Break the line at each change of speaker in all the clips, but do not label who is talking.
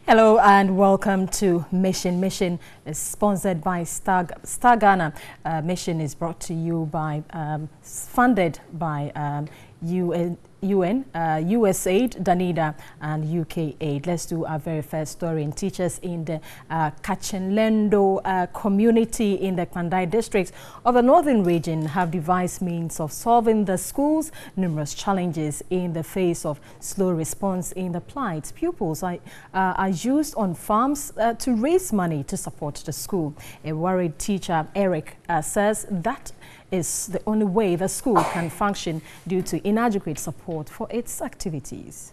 Hello and welcome to Mission. Mission is sponsored by Star Ghana. Mission is brought to you by, funded by UN, USAID, Danida and UK Aid. Let's do our very first story. And teachers in the Kachenlendo community in the Kwandai district of the northern region have devised means of solving the school's numerous challenges in the face of slow response in the plight. Pupils are used on farms to raise money to support the school. A worried teacher, Eric, says that is the only way the school can function due to inadequate support for its activities.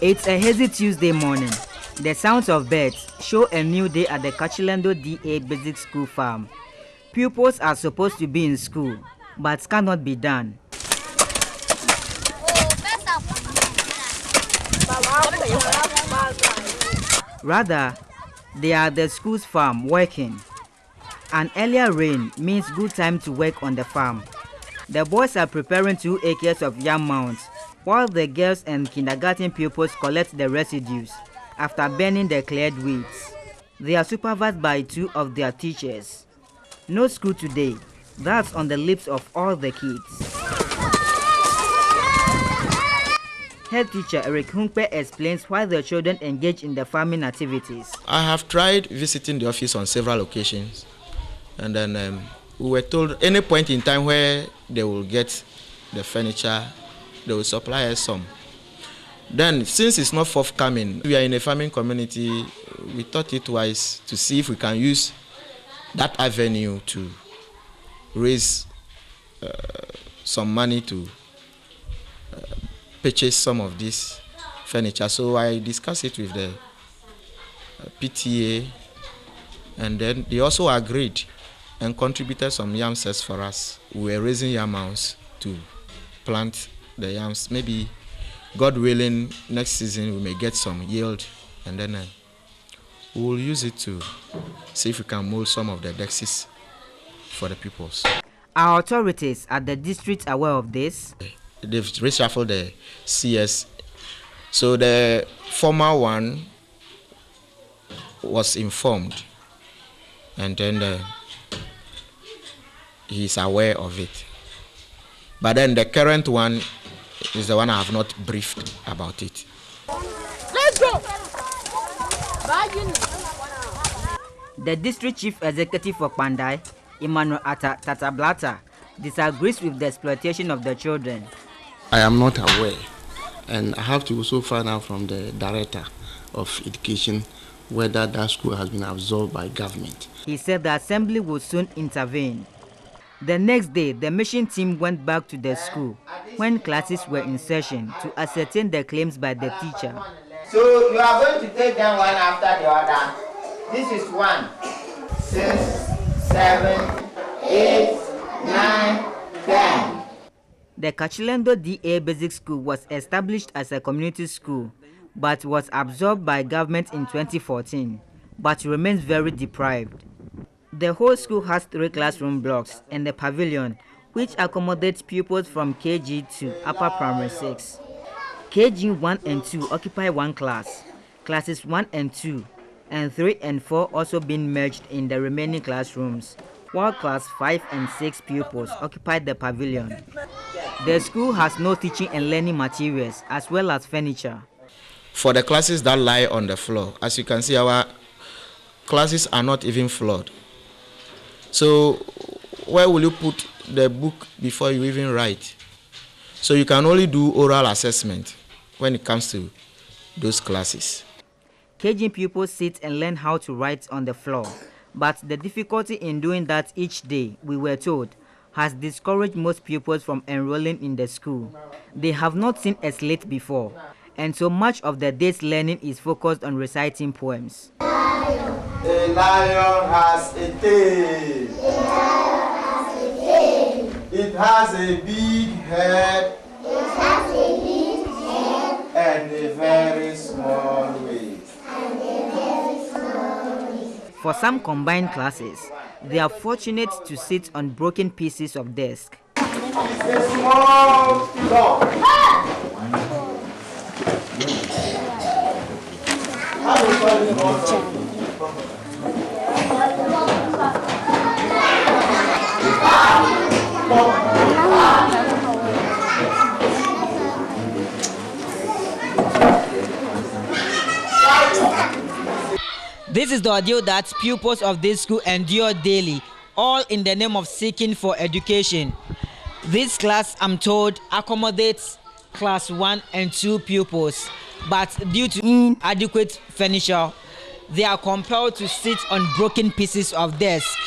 It's a hazy Tuesday morning. The sounds of birds show a new day at the Kachenlendo DA Basic School farm. Pupils are supposed to be in school, but cannot be done. Rather, they are at the school's farm working. An earlier rain means good time to work on the farm. The boys are preparing 2 acres of yam mounds, while the girls and kindergarten pupils collect the residues after burning the cleared weeds. They are supervised by 2 of their teachers. No school today. That's on the lips of all the kids. Head teacher Eric Hunkpe explains why the children engage in the farming activities.
I have tried visiting the office on several occasions, and then we were told any point in time where they will get the furniture, they will supply us some. Then, since it's not forthcoming, we are in a farming community, we thought it wise to see if we can use that avenue to raise some money to purchase some of this furniture. So I discussed it with the PTA, and then they also agreed and contributed some yam sets for us. We were raising yam mounds to plant the yams. Maybe, God willing, next season we may get some yield, and then we will use it to see if we can mold some of the dexes for the pupils.
Are authorities at the district aware of this?
They've reshuffled the CS. So the former one was informed, and then he's aware of it. But then the current one is the one I have not briefed about it.
Let's go!
The district chief executive for Kwandai, Emmanuel Tatablata, disagrees with the exploitation of the children.
I am not aware, and I have to also find out from the director of education whether that school has been absorbed by government.
He said the assembly will soon intervene. The next day, the mission team went back to the school when classes were in session to ascertain the claims by the teacher.
So you are going to take them one after the other. This is 1, 6, 7, 8, 9, 10.
The Kachenlendo DA Basic School was established as a community school, but was absorbed by government in 2014, but remains very deprived. The whole school has 3 classroom blocks and a pavilion, which accommodates pupils from KG to upper primary 6. KG 1 and 2 occupy 1 class, classes 1 and 2, and 3 and 4 also being merged in the remaining classrooms, while class 5 and 6 pupils occupy the pavilion. The school has no teaching and learning materials as well as furniture.
For the classes that lie on the floor, as you can see, our classes are not even floored. So where will you put the book before you even write? So you can only do oral assessment when it comes to those classes.
KG pupils sit and learn how to write on the floor, but the difficulty in doing that each day, we were told, has discouraged most pupils from enrolling in the school. They have not seen a slate before, and so much of the day's learning is focused on reciting poems.
A lion has a tail. It has a big head. And a very small waist.
For some combined classes, they are fortunate to sit on broken pieces of desk.
It's a small dog.
This is the ordeal that pupils of this school endure daily, all in the name of seeking for education. This class, I'm told, accommodates class 1 and 2 pupils, but due to inadequate furniture, they are compelled to sit on broken pieces of desk.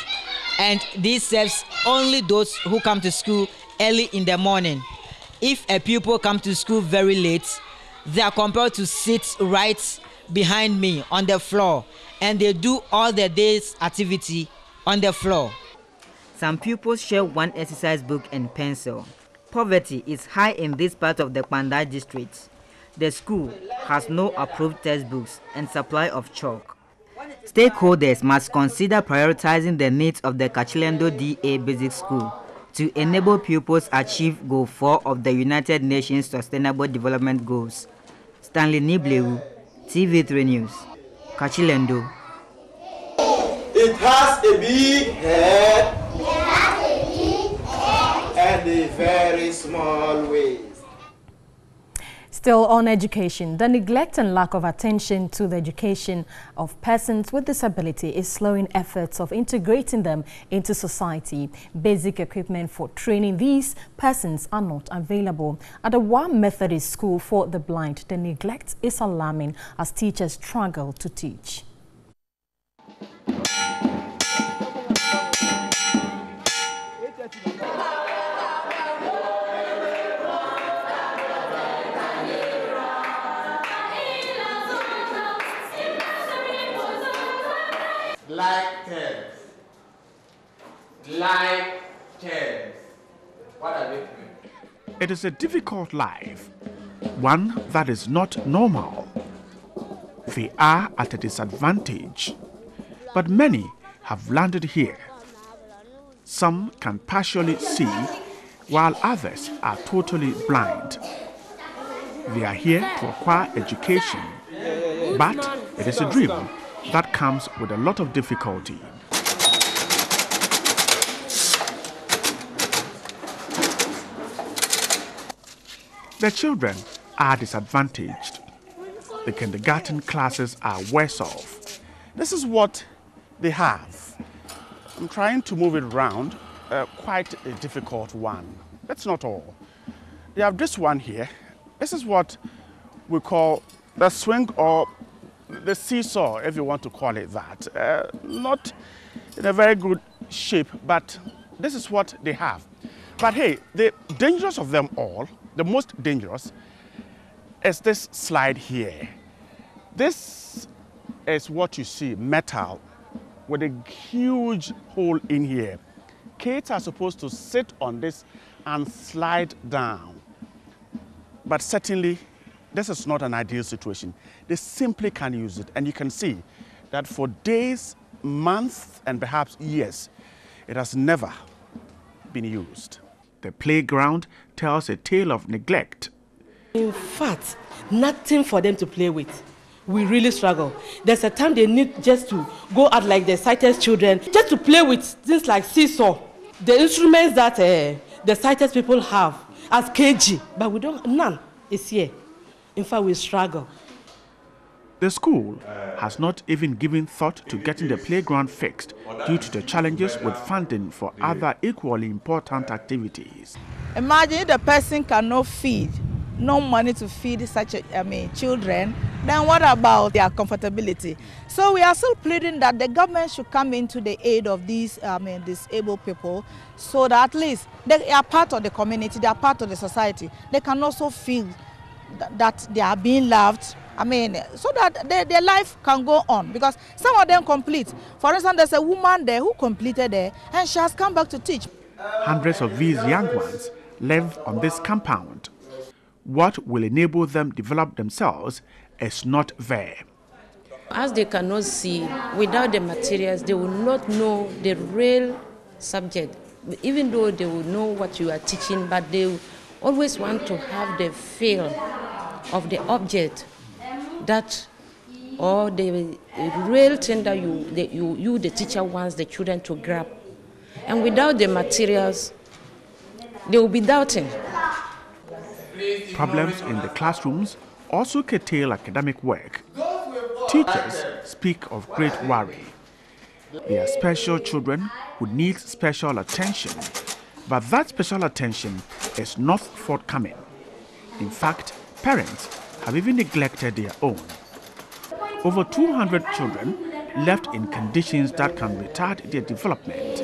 And this serves only those who come to school early in the morning. If a pupil comes to school very late, they are compelled to sit right behind me on the floor, and they do all their day's activity on the floor. Some pupils share one exercise book and pencil. Poverty is high in this part of the Kpandai district. The school has no approved textbooks and supply of chalk. Stakeholders must consider prioritizing the needs of the Kachilendo DA Basic School to enable pupils achieve Goal 4 of the United Nations Sustainable Development Goals. Stanley Niblewu, TV3 News, Kachilendo.
It has a big head and a very small waist.
Still on education, the neglect and lack of attention to the education of persons with disability is slowing efforts of integrating them into society. Basic equipment for training these persons are not available. At the One Methodist School for the Blind, the neglect is alarming as teachers struggle to teach.
Like terms. Like terms. What are they doing?
It is a difficult life, one that is not normal. They are at a disadvantage, but many have landed here. Some can partially see, while others are totally blind. They are here to acquire education, but it is a dream that comes with a lot of difficulty. The children are disadvantaged. The kindergarten classes are worse off.
This is what they have. I'm trying to move it around, quite a difficult one. That's not all. They have this one here. This is what we call the swing or the seesaw, if you want to call it that. Not in a very good shape, but this is what they have. But hey, the dangerous of them all, the most dangerous, is this slide here. This is what you see, metal, with a huge hole in here. Kids are supposed to sit on this and slide down. But certainly, this is not an ideal situation. They simply can't use it. And you can see that for days, months, and perhaps years, it has never been used.
The playground tells a tale of neglect.
In fact, nothing for them to play with. We really struggle. There's a time they need just to go out like the sighted children, just to play with things like seesaw. The instruments that the sighted people have as KG, but we don't, none is here. In fact, we struggle.
The school has not even given thought to getting the playground fixed due to the challenges with funding for other equally important activities.
Imagine the person cannot feed, no money to feed such children, then what about their comfortability? So we are still pleading that the government should come into the aid of these disabled people so that at least they are part of the community, they are part of the society. They can also feel that they are being loved, so that their life can go on, because some of them complete. For instance, there's a woman there who completed there and she has come back to teach.
Hundreds of these young ones live on this compound. What will enable them develop themselves is not there.
As they cannot see, without the materials, they will not know the real subject. Even though they will know what you are teaching, but they always want to have the feel of the object that, or the real thing that you the teacher wants the children to grab. And without the materials, they will be doubting.
Problems in the classrooms also curtail academic work. Teachers speak of great worry. They are special children who need special attention, but that special attention is not forthcoming. In fact, parents have even neglected their own. Over 200 children left in conditions that can retard their development.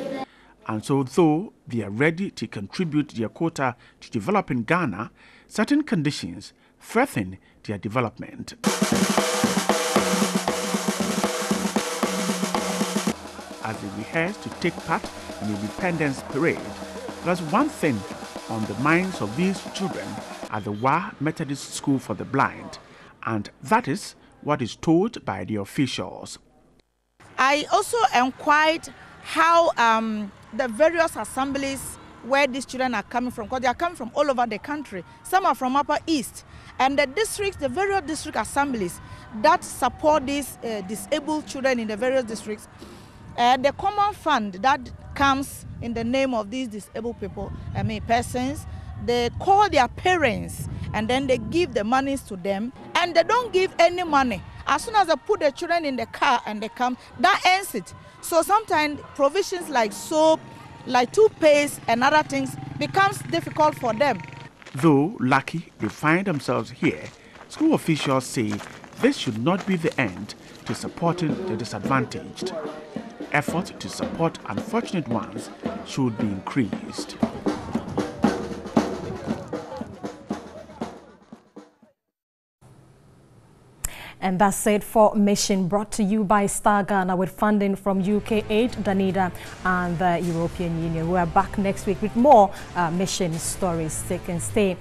And so, though they are ready to contribute their quota to developing Ghana, certain conditions threaten their development. As they rehearse to take part in the Independence Parade, there's one thing on the minds of these children at the Wa Methodist School for the Blind, and that is what is told by the officials.
I also inquired how the various assemblies where these children are coming from, because they are coming from all over the country. Some are from Upper East, and the districts, the various district assemblies that support these disabled children in the various districts, the common fund that comes in the name of these disabled people, persons, they call their parents and then they give the monies to them, and they don't give any money. As soon as they put the children in the car and they come, that ends it. So sometimes provisions like soap, like toothpaste and other things becomes difficult for them.
Though lucky they find themselves here, school officials say this should not be the end to supporting the disadvantaged. Effort to support unfortunate ones should be increased.
And that's it for Mission, brought to you by Star Ghana with funding from UK Aid, Danida and the European Union. We are back next week with more Mission stories. Stay and stay.